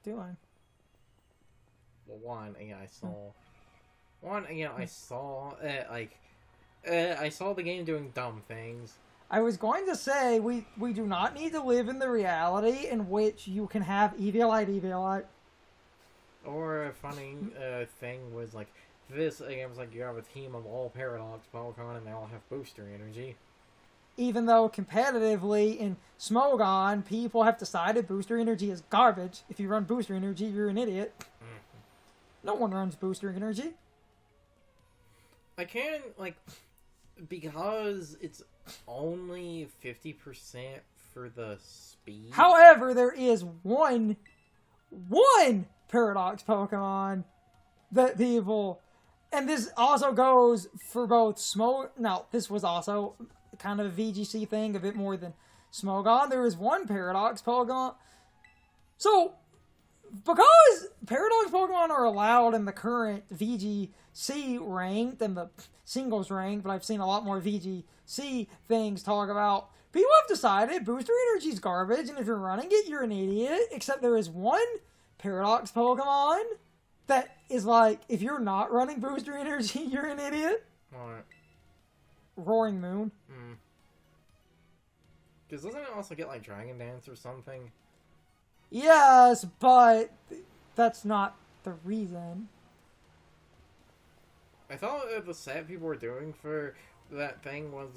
doing? Well, one, I saw... I saw, I saw the game doing dumb things. I was going to say, we do not need to live in the reality in which you can have Eviolite. Or a funny thing was, like, this game was like you have a team of all Paradox Pokemon and they all have booster energy. Even though competitively in Smogon, people have decided booster energy is garbage. If you run booster energy, you're an idiot. No one runs booster energy. I can, like, because it's only 50% for the speed. However, there is one Paradox Pokemon that people, and this also goes for both this was also kind of a VGC thing, a bit more than Smogon. There is one Paradox Pokemon. So, because Paradox Pokemon are allowed in the current VGC ranked and the singles ranked, but I've seen a lot more VGC things talk about, people have decided booster energy is garbage, and if you're running it, you're an idiot, except there is one Paradox Pokemon that is like, if you're not running booster energy, you're an idiot. What? Roaring Moon. Because doesn't it also get, like, Dragon Dance or something? Yes, but that's not the reason. I thought the set people were doing for that thing was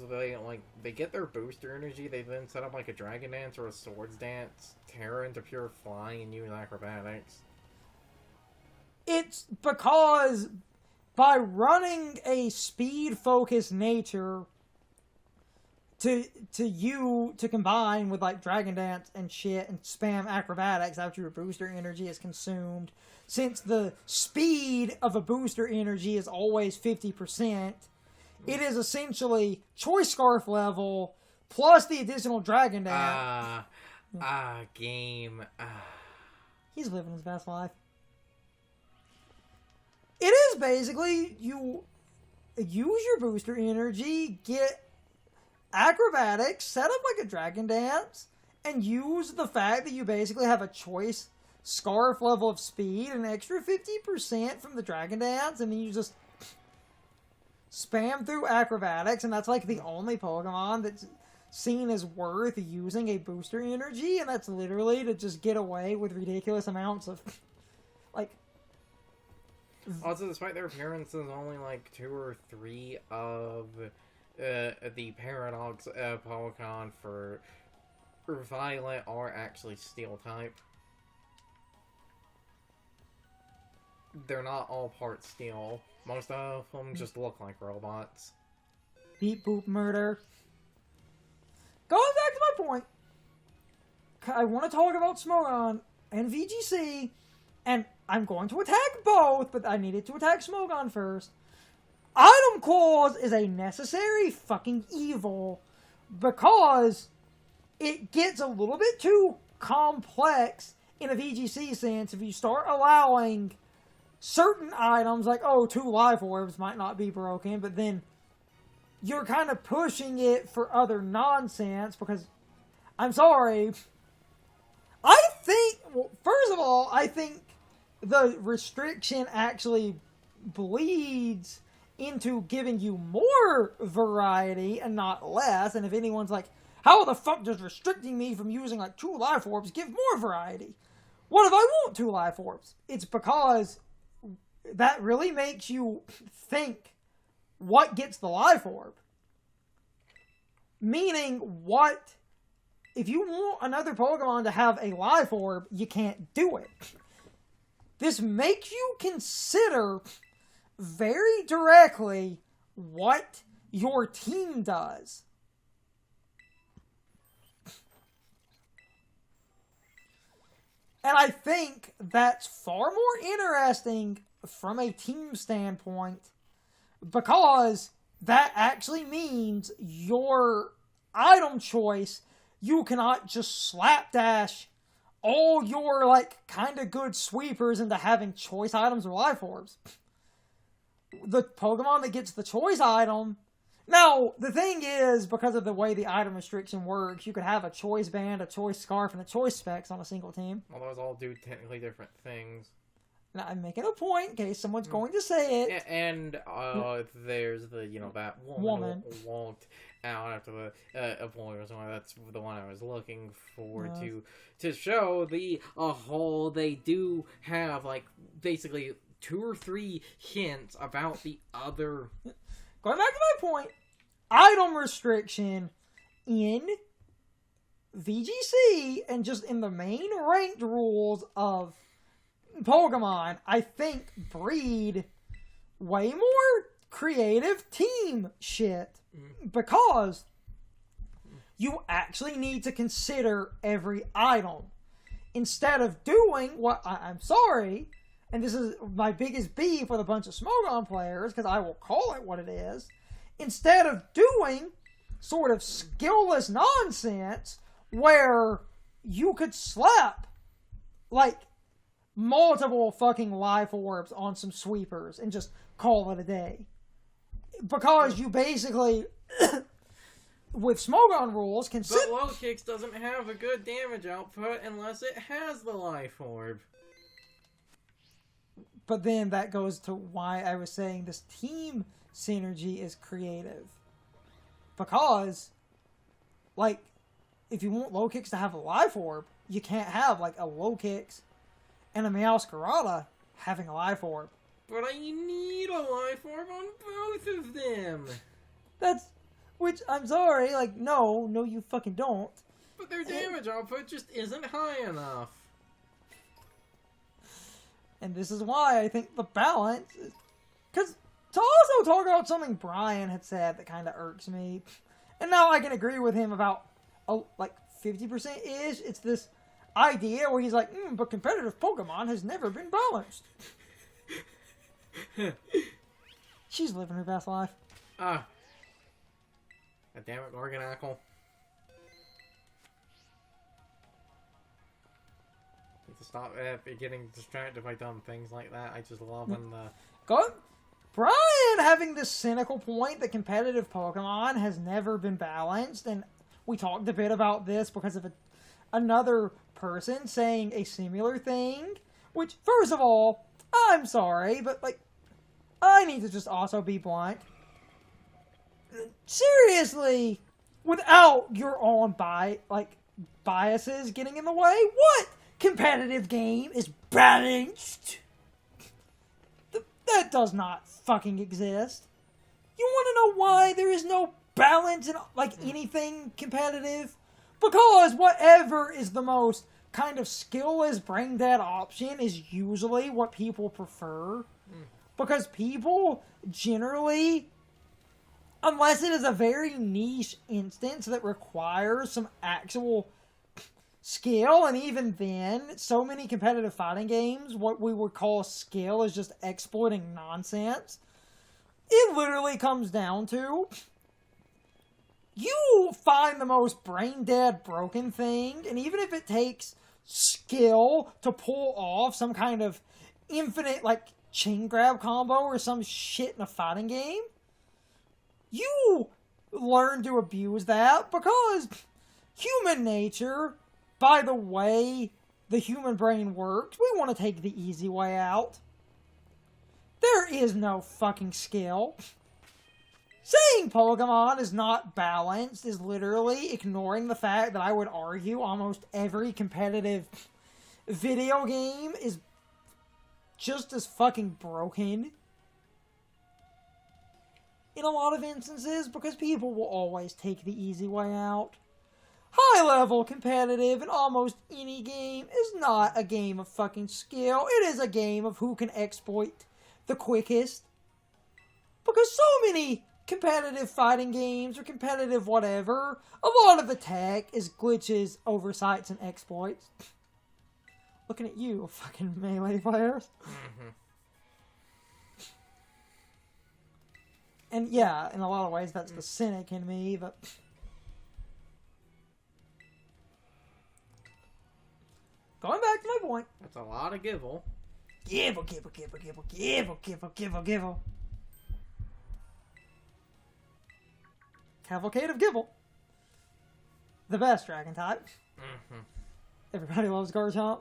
they get their booster energy, they then set up like a Dragon Dance or a Swords Dance, tear into pure flying and use acrobatics. It's because by running a speed-focused nature to combine with like Dragon Dance and shit and spam acrobatics after your booster energy is consumed, since the speed of a booster energy is always 50%, it is essentially Choice Scarf level plus the additional Dragon Dance. Game. He's living his best life. It is basically you use your booster energy, get acrobatics, set up like a Dragon Dance, and use the fact that you basically have a Choice Scarf level of speed, an extra 50% from the Dragon Dance, and then you just spam through acrobatics, and that's like the only Pokemon that's seen as worth using a booster energy, and that's literally to just get away with ridiculous amounts of, like... Also, despite their appearances, only like 2 or 3 of the Paradox Pokemon for Violet are actually Steel type. They're not all part Steel. Most of them just look like robots. Beep boop murder. Going back to my point, I want to talk about Smogon and VGC, and I'm going to attack both, but I needed to attack Smogon first. Item Clause is a necessary fucking evil because it gets a little bit too complex in a VGC sense if you start allowing certain items, like, oh, 2 life orbs might not be broken, but then you're kind of pushing it for other nonsense because, I'm sorry, I think, well, first of all, I think the restriction actually bleeds into giving you more variety and not less, and if anyone's like, how the fuck does restricting me from using like 2 life orbs give more variety? What if I want 2 life orbs? It's because that really makes you think what gets the life orb. Meaning, what, if you want another Pokemon to have a life orb, you can't do it. This makes you consider very directly what your team does. And I think that's far more interesting from a team standpoint because that actually means your item choice, you cannot just slapdash all your, like, kind of good sweepers into having choice items or life orbs. The Pokemon that gets the choice item Now, the thing is, because of the way the item restriction works, you could have a choice band, a choice scarf, and a choice specs on a single team. Well, those all do technically different things. Now, I'm making a point in case someone's going to say it. Yeah, and there's the, that woman who walked out after the boy or something. That's the one I was looking for to show the whole. They do have, like, basically 2 or 3 hints about the other. Going back to my point, item restriction in VGC and just in the main ranked rules of Pokemon, I think breed way more creative team shit. Because you actually need to consider every item. Instead of doing what, I'm sorry, and this is my biggest beef with a bunch of Smogon players, because I will call it what it is, instead of doing sort of skillless nonsense where you could slap, like, multiple fucking life orbs on some sweepers and just call it a day. Because you basically, with Smogon rules, can But Low Kicks doesn't have a good damage output unless it has the life orb. But then that goes to why I was saying this team synergy is creative. Because, like, if you want Low Kicks to have a life orb, you can't have, like, a Low Kicks and a Meowscarada having a life orb. But I need a life orb on both of them. Which, I'm sorry, like, no, you fucking don't. But their damage output just isn't high enough. And this is why I think the balance is... Because to also talk about something Brian had said that kind of irks me, and now I can agree with him about, like, 50%-ish, it's this idea where he's like, but competitive Pokemon has never been balanced. She's living her best life. God damn it, Gorgonackle. Need to stop getting distracted by dumb things like that. I just love when Brian having this cynical point that competitive Pokemon has never been balanced, and we talked a bit about this because of another person saying a similar thing, which, first of all, I'm sorry, but, like, I need to just also be blunt. Seriously, without your own biases getting in the way, what competitive game is balanced? That does not fucking exist. You want to know why there is no balance in, like, anything competitive? Because whatever is the most kind of skillless brain dead option is usually what people prefer. Because people generally, unless it is a very niche instance that requires some actual skill, and even then, so many competitive fighting games, what we would call skill is just exploiting nonsense. It literally comes down to, you find the most brain dead broken thing, and even if it takes skill to pull off some kind of infinite, like, chain grab combo or some shit in a fighting game, you learn to abuse that because human nature, by the way the human brain works, we want to take the easy way out. There is no fucking skill. Saying Pokemon is not balanced is literally ignoring the fact that I would argue almost every competitive video game is just as fucking broken in a lot of instances, because people will always take the easy way out. High-level competitive in almost any game is not a game of fucking skill. It is a game of who can exploit the quickest. Because so many competitive fighting games or competitive whatever, a lot of the tech is glitches, oversights, and exploits. Looking at you, fucking melee players. And yeah, in a lot of ways, that's the cynic in me, but... Going back to my point. That's a lot of gibble. Gibble. Cavalcade of Gible. The best dragon type. Mm-hmm. Everybody loves Garchomp.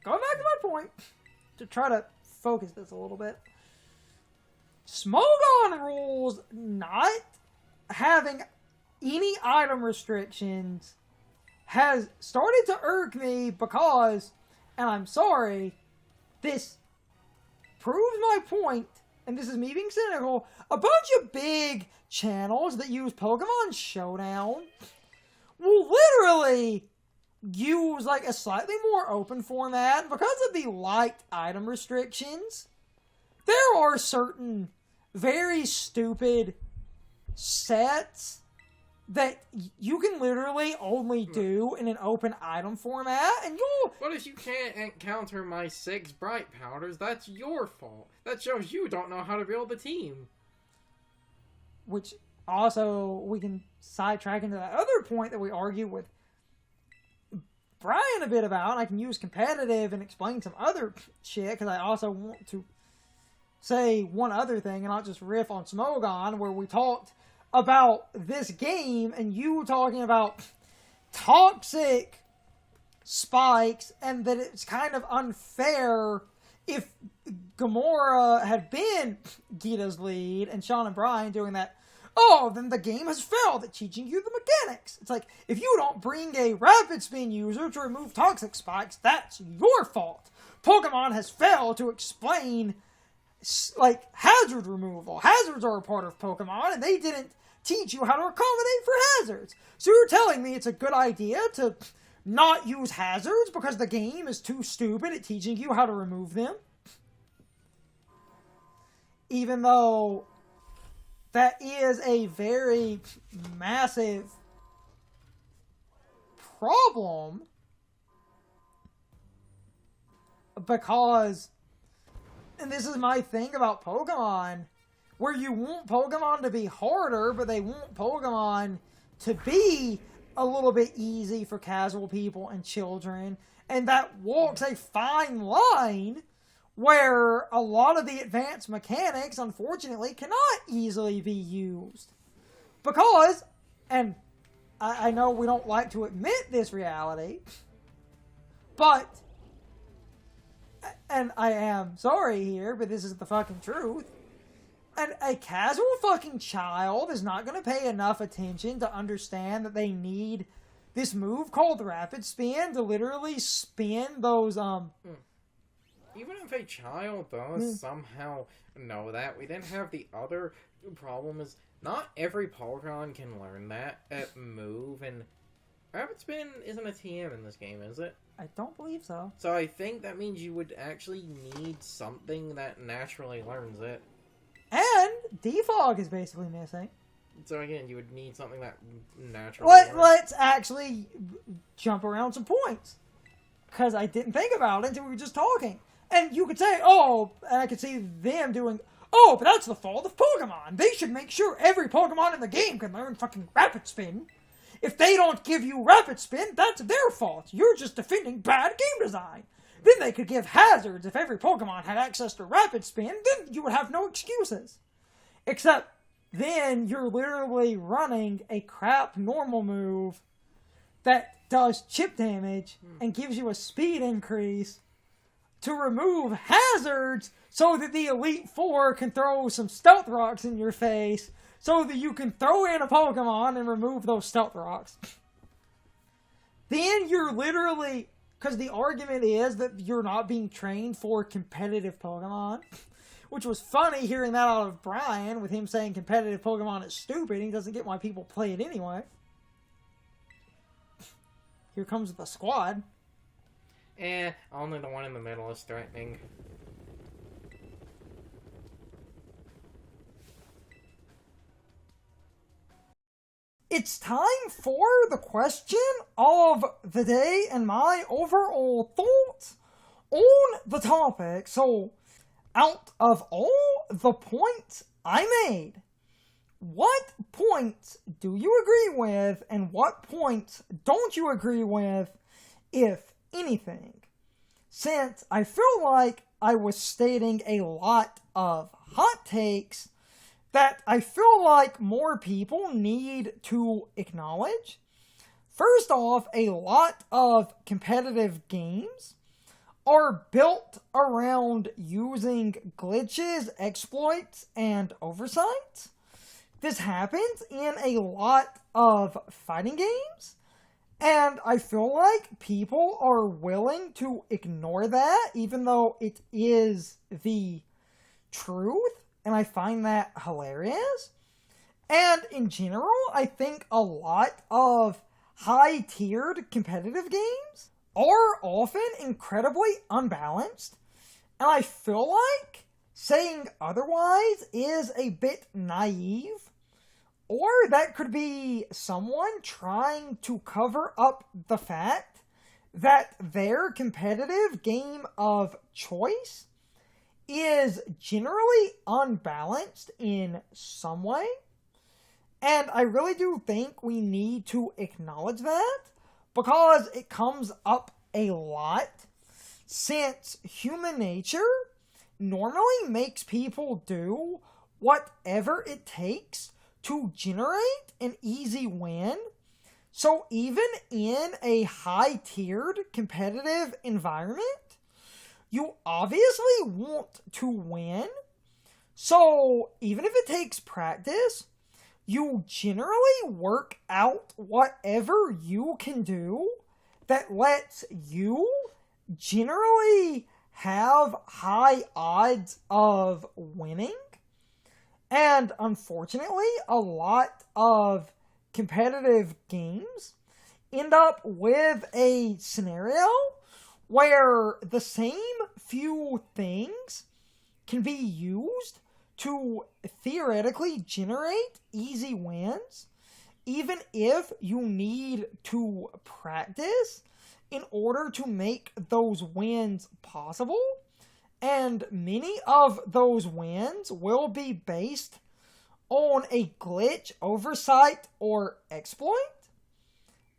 Going back to my point, to try to focus this a little bit. Smogon rules not having any item restrictions has started to irk me because, and I'm sorry, this proves my point, and this is me being cynical, a bunch of big channels that use Pokemon Showdown will literally use like a slightly more open format because of the light item restrictions. There are certain very stupid sets that you can literally only do in an open item format, and you'll... What if you can't encounter my 6 bright powders? That's your fault. That shows you don't know how to build a team. Which also, we can sidetrack into that other point that we argue with Brian a bit about, and I can use competitive and explain some other shit, because I also want to say one other thing, and not just riff on Smogon, where we talked about this game, and you talking about toxic spikes, and that it's kind of unfair if Gamora had been Gita's lead, and Sean and Brian doing that, oh, then the game has failed at teaching you the mechanics. It's like, if you don't bring a rapid spin user to remove toxic spikes, that's your fault. Pokemon has failed to explain, like, hazard removal. Hazards are a part of Pokemon, and they didn't teach you how to accommodate for hazards. So you're telling me it's a good idea to not use hazards because the game is too stupid at teaching you how to remove them? Even though that is a very massive problem, because, and this is my thing about Pokemon, where you want Pokemon to be harder, but they want Pokemon to be a little bit easy for casual people and children, and that walks a fine line where a lot of the advanced mechanics, unfortunately, cannot easily be used. Because, and I know we don't like to admit this reality, but, and I am sorry here, but this is the fucking truth, and a casual fucking child is not going to pay enough attention to understand that they need this move called Rapid Spin to literally spin those, Even if a child does somehow know that, we then have the other problem is not every Pokemon can learn that move, and Rapid Spin isn't a TM in this game, is it? I don't believe so. So I think that means you would actually need something that naturally learns it. And Defog is basically missing. So again, you would need something that naturally learns. Let's actually jump around some points. Because I didn't think about it until we were just talking. And you could say, oh, and I could see them doing, oh, but that's the fault of Pokemon. They should make sure every Pokemon in the game can learn fucking Rapid Spin. If they don't give you Rapid Spin, that's their fault. You're just defending bad game design. Then they could give hazards. If every Pokemon had access to Rapid Spin, then you would have no excuses. Except then you're literally running a crap normal move that does chip damage and gives you a speed increase to remove hazards so that the Elite Four can throw some Stealth Rocks in your face so that you can throw in a Pokemon and remove those Stealth Rocks. Then you're literally, because the argument is that you're not being trained for competitive Pokemon, which was funny hearing that out of Brian with him saying competitive Pokemon is stupid. He doesn't get why people play it anyway. Here comes the squad. Only the one in the middle is threatening. It's time for the question of the day and my overall thoughts on the topic. So, out of all the points I made, what points do you agree with and what points don't you agree with, if anything? Since I feel like I was stating a lot of hot takes that I feel like more people need to acknowledge. First off, a lot of competitive games are built around using glitches, exploits, and oversights. This happens in a lot of fighting games, and I feel like people are willing to ignore that, even though it is the truth, and I find that hilarious. And in general, I think a lot of high-tiered competitive games are often incredibly unbalanced, and I feel like saying otherwise is a bit naive, or that could be someone trying to cover up the fact that their competitive game of choice is generally unbalanced in some way. And I really do think we need to acknowledge that, because it comes up a lot, since human nature normally makes people do whatever it takes to generate an easy win. So even in a high-tiered competitive environment, you obviously want to win. So even if it takes practice, you generally work out whatever you can do that lets you generally have high odds of winning. And unfortunately, a lot of competitive games end up with a scenario where the same few things can be used to theoretically generate easy wins, even if you need to practice in order to make those wins possible. And many of those wins will be based on a glitch, oversight, or exploit.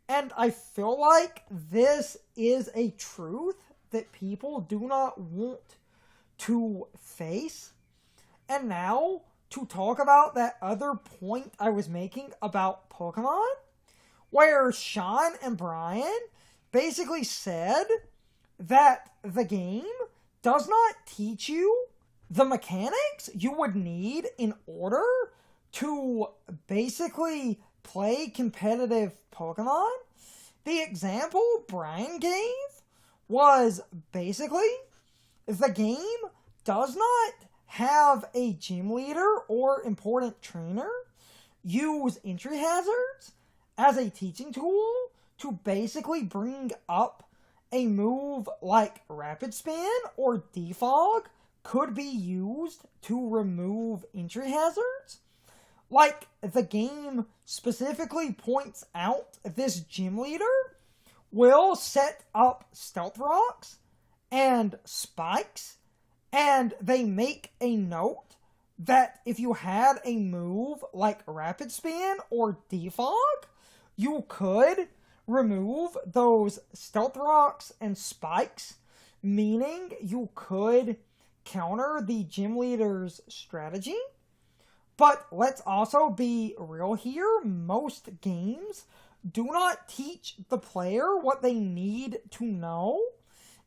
And I feel like this is a truth that people do not want to face. And now, to talk about that other point I was making about Pokemon, where Sean and Brian basically said that the game does not teach you the mechanics you would need in order to basically play competitive Pokemon. The example Brian gave was basically the game does not have a gym leader or important trainer use entry hazards as a teaching tool to basically bring up a move like Rapid Spin or Defog could be used to remove entry hazards. Like, the game specifically points out this gym leader will set up Stealth Rocks and Spikes, and they make a note that if you had a move like Rapid Spin or Defog, you could remove those Stealth Rocks and Spikes, meaning you could counter the gym leader's strategy. But let's also be real here, most games do not teach the player what they need to know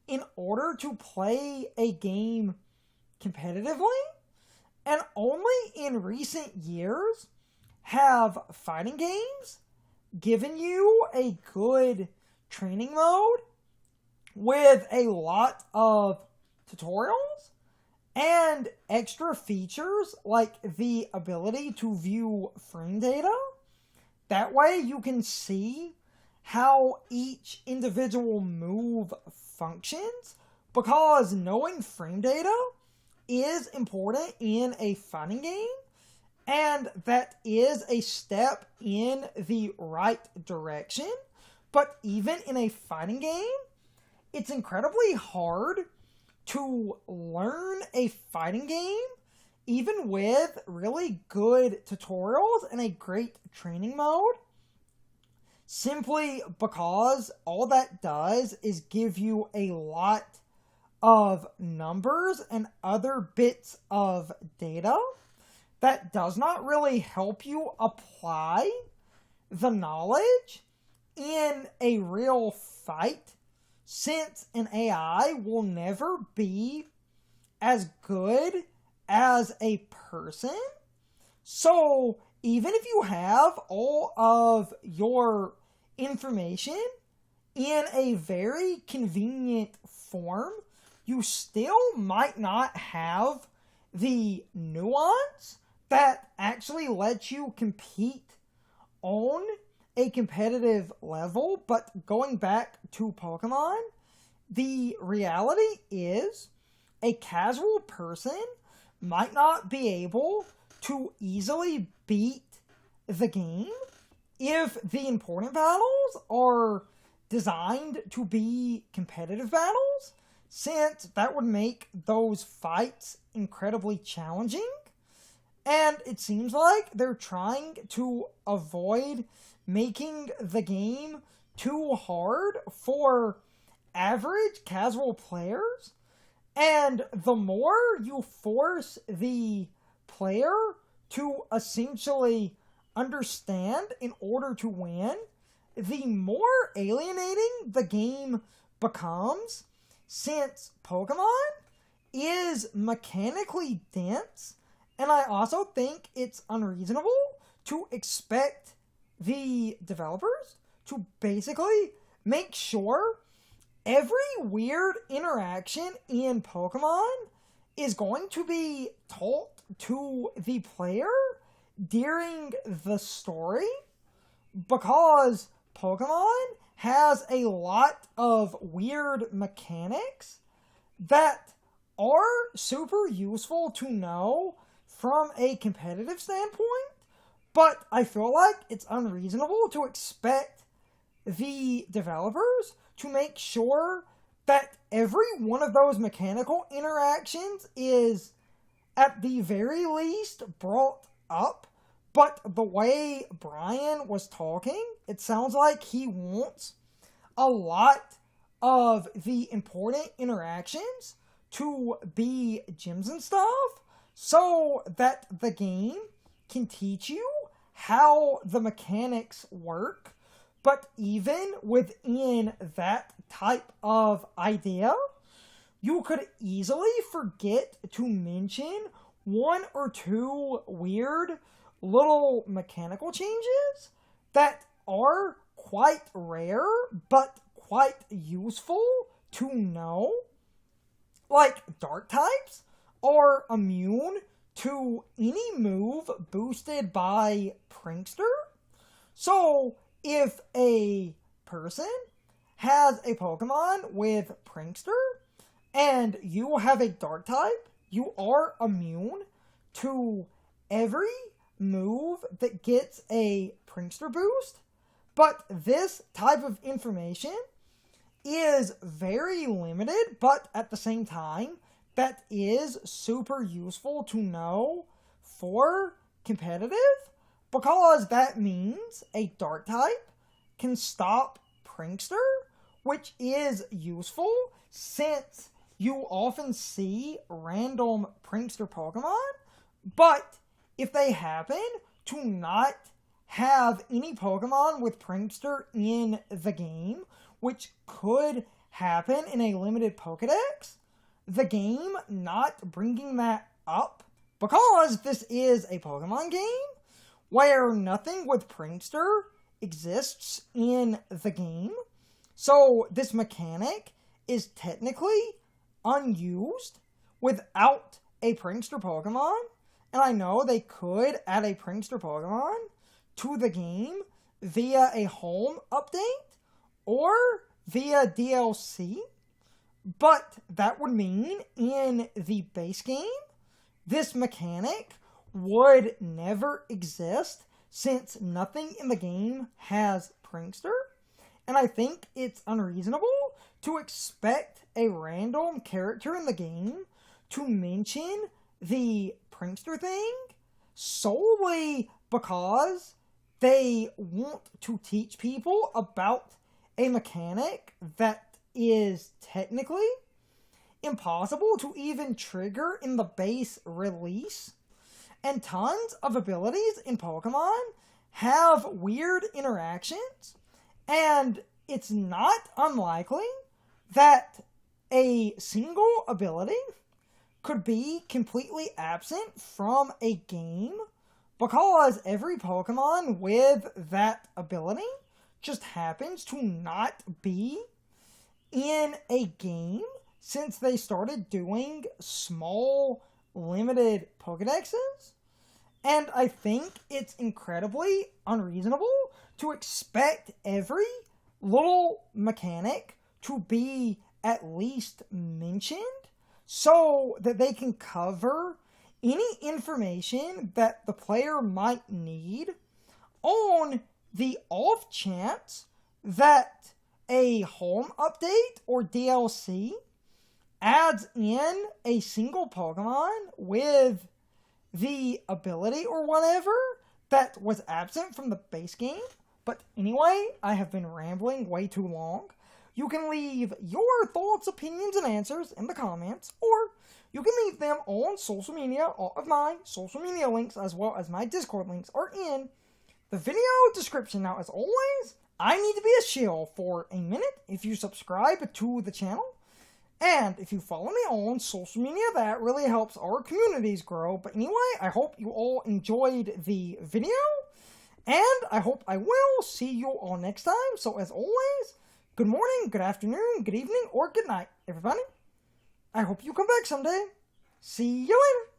in order to play a game competitively, and only in recent years have fighting games given you a good training mode with a lot of tutorials and extra features like the ability to view frame data. That way you can see how each individual move functions, because knowing frame data is important in a fighting game, and that is a step in the right direction. But even in a fighting game, it's incredibly hard to learn a fighting game, even with really good tutorials and a great training mode, simply because all that does is give you a lot of numbers and other bits of data that does not really help you apply the knowledge in a real fight, since an AI will never be as good as a person. So even if you have all of your information in a very convenient form, you still might not have the nuance that actually lets you compete on a competitive level. But going back to Pokemon, the reality is a casual person might not be able to easily beat the game if the important battles are designed to be competitive battles, since that would make those fights incredibly challenging. And it seems like they're trying to avoid making the game too hard for average casual players. And the more you force the player to essentially understand in order to win, the more alienating the game becomes, since Pokemon is mechanically dense. And I also think it's unreasonable to expect the developers to basically make sure every weird interaction in Pokemon is going to be taught to the player during the story, because Pokemon has a lot of weird mechanics that are super useful to know from a competitive standpoint, but I feel like it's unreasonable to expect the developers to make sure that every one of those mechanical interactions is at the very least brought up. But the way Brian was talking, it sounds like he wants a lot of the important interactions to be gyms and stuff, so that the game can teach you how the mechanics work. But even within that type of idea, you could easily forget to mention one or two weird little mechanical changes that are quite rare but quite useful to know. Like, dark types are immune to any move boosted by Prankster. So if a person has a Pokemon with Prankster and you have a dark type, you are immune to every move that gets a Prankster boost. But this type of information is very limited, but at the same time, that is super useful to know for competitive, because that means a dark type can stop Prankster, which is useful since you often see random Prankster Pokemon. But if they happen to not have any Pokemon with Prankster in the game, which could happen in a limited Pokedex, the game not bringing that up, because this is a Pokemon game where nothing with Prankster exists in the game, so this mechanic is technically unused without a Prankster Pokemon. And I know they could add a Prankster Pokemon to the game via a home update or via DLC, but that would mean in the base game, this mechanic would never exist since nothing in the game has Prankster. And I think it's unreasonable to expect a random character in the game to mention the Prankster thing solely because they want to teach people about a mechanic that is technically impossible to even trigger in the base release. And tons of abilities in Pokemon have weird interactions, and it's not unlikely that a single ability could be completely absent from a game because every Pokemon with that ability just happens to not be in a game since they started doing small, limited Pokedexes. And I think it's incredibly unreasonable to expect every little mechanic to be at least mentioned so that they can cover any information that the player might need on the off chance that a home update or DLC adds in a single Pokemon with the ability or whatever that was absent from the base game. But anyway, I have been rambling way too long. You can leave your thoughts, opinions, and answers in the comments, or you can leave them on social media. All of my social media links, as well as my Discord links, are in the video description. Now, as always, I need to be a shill for a minute if you subscribe to the channel. And if you follow me on social media, that really helps our communities grow. But anyway, I hope you all enjoyed the video, and I hope I will see you all next time. So as always, good morning, good afternoon, good evening, or good night, everybody. I hope you come back someday. See you later.